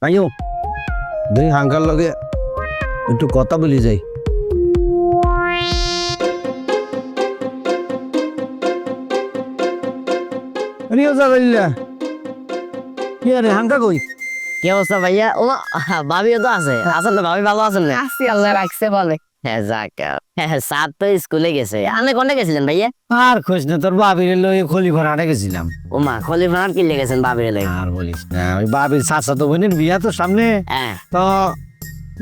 আইও দুই হাঙ্কার লগে একটু কথা বলি যাই। কি আরে হাঙ্কা কই? কি অবস্থা ভাইয়া? ও ভাবিও তো আছে। আসলে ভাবি ভালো আছেন না? আসি আল্লাহ রাখছে বলে। হ্যাঁ যাক, হ্যাঁ স্যার তো স্কুলে গেছে। আপনি কোনে গেছিলেন ভাইয়া? আর খোঁজ না, তোর বাবির লই খলিফানাটে গেছিলাম। ও মা, খলিফানার কি লেগেছেন বাবির লেগে? আর বলিস না, ওই বাবির চাচাতো বোনের বিয়া তো সামনে, হ্যাঁ তো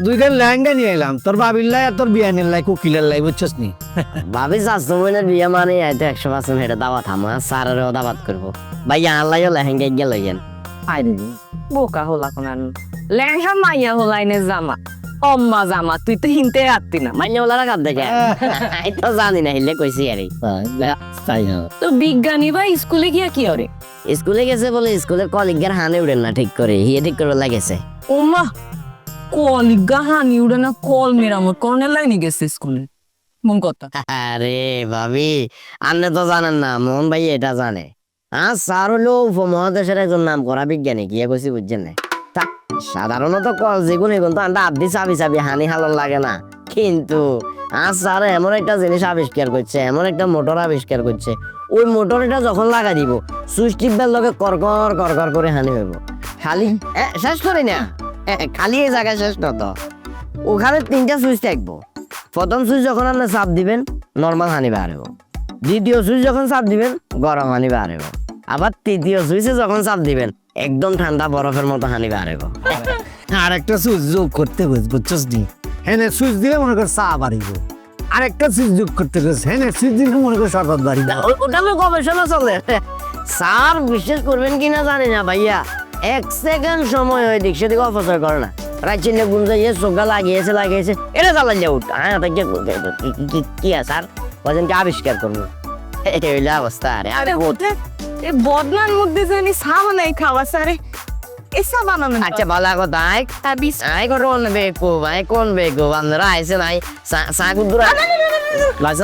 দুইখান লেহেঙ্গা নিয়ে এলাম, তোর বাবির লাই আর তোর বিয়ানের লাই কুকিলের লাই, বুঝছস নি? ভাবি চাচ্ছো বোনের বিয়ে মানে হয়তো 100% এটা দাওয়াত আমার স্যারেরও দাওয়াত করবো। ভাইয়া আল্লাহ লেহেঙ্গা গিয়ে লইয়েন। আরে বোকা হলা কোন লেহেঙ্গা মাইয়া হলাইনে জামা অম্মা জামা তুই তো হিনতে আত্তি না। মাইনে ওলারা কাঁদ দেখে এই তো জানি না, হিলে কইছি আরে। তাই না? তো বিজ্ঞানী ভাই স্কুলে গিয়া কি করে? স্কুলে গেছে বলে স্কুলের কলিগের হানে উড়েন না ঠিক করে, হিয়ে ঠিক করে লাগেছে। ওমা কলিগা হানি উড়ে না, কল মেরামত করনের লাইনে গেছে স্কুলে। মন কথা আরে ভাবি, আপনি তো জানেন না, মোহন ভাই এটা জানে। হ্যাঁ স্যার হলো উপমহাদেশের একজন নাম করা বিজ্ঞানী, কি কইছি বুঝছেন না? তা সাধারণত কল যেগুলো এখন তো আমরা আব্দি চাবি চাবি হানি হালার লাগে না, কিন্তু স্যার এমন একটা জিনিস আবিষ্কার করছে, এমন একটা মোটর আবিষ্কার করছে, ওই মোটরটা যখন লাগা দিব সুইচ টিপবার লগে করকর করকর করে হানি হইব। খালি শেষ করি না, খালি এই জায়গায় শেষ না তো, ওখানে 3টা সুইচ থাকবো। প্রথম সুইচ যখন আপনি চাপ দিবেন নর্মাল হানি বাড়ব, দ্বিতীয় সুইচ যখন চাপ দিবেন গরম হানি বাড়ব, আবার তৃতীয় সুইচে যখন চাপ দিবেন একদম ঠান্ডা বরফের মতো হানি বাড়ব। আর একটা সুইচ যোগ করতে গেছ, বুঝছস নি? হ্যাঁ সুইচ দিলে মনে কর চা বাড়িব, আর একটা সুইচ যোগ করতে গেছ, হ্যাঁ সুইচ দিলে মনে কর শরবত বাড়িব। ওটা তো গবেষণা চলে। স্যার বিশ্বাস করবেন কিনা জানি না ভাইয়া, 1 সেকেন্ড সময় ওই দিক সেদিকে অপচয় করে না। রাইচিনে গুঞ্জাইয়ে চোখা লাগিয়েছে এটা চালাই যাও। হ্যাঁ কি স্যার বলেন কি আবিষ্কার করবো, এটা হইলো অবস্থা। আরে আরে ওঠে এ বদনার মধ্যে জানি সামা নাই খাওয়া সারে এসা বানানো। আচ্ছা ভালো কথা, আই কোন বেকু ভাই, কোন বেকু আপনারা আইসে নাই সাগুদুরা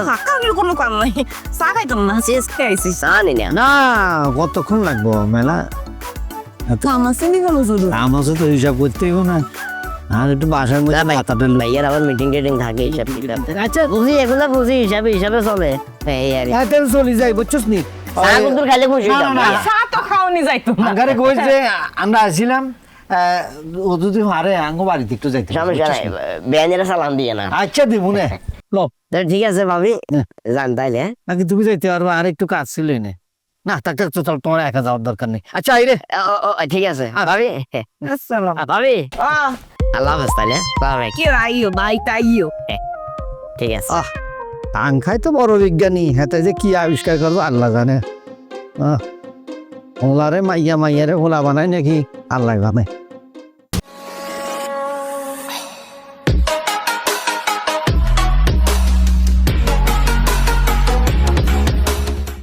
সাকারের কোনো কাম নাই, সাকাই তো না শেষ খাইছি জানি না। না কতক্ষণ লাগবো মেলা? কামাসিনি গেল শুধু আমার তো হিসাব করতে হইব না, আর একটু বাসার মধ্যে মাথাটা ভাইয়ার আবার মিটিং টিটিং থাকে, হিসাব আচ্ছা বুঝি, এগুলা বুঝি, হিসাবে চলে। এই আর চলে যাই, বুঝছস নি? সাগুদুর খাইলে খুশি হইতাম। চা তো খাওনি যাইতো না। আগারে কইস যে আমরা আসছিলাম, ও যদি হারে আঙ্গ বাড়িতে একটু যাইতে। সমস্যা নাই, বেয়ানেরা সালাম দিয়ে না। আচ্ছা দিব না, ল তো ঠিক আছে ভাবি, যান তাইলে। নাকি তুমি যাইতে পারবো, আর একটু কাজ ছিল না। না থাক তো চল, তোমার একা যাওয়ার দরকার নেই। আচ্ছা আইরে, ঠিক আছে ভাবি, আসসালাম ভাবি আল্লাহ হাফেজ তাইলে। ভাই কি রাইও ভাই তাইও ঠিক আছে। আংখাই তো বড় বিজ্ঞানী, হেতে যে কি আবিষ্কার করবো আল্লাহ জানে। হোলারে মাইয়ারে হোলা বানায় নাকি আল্লাহ জানে।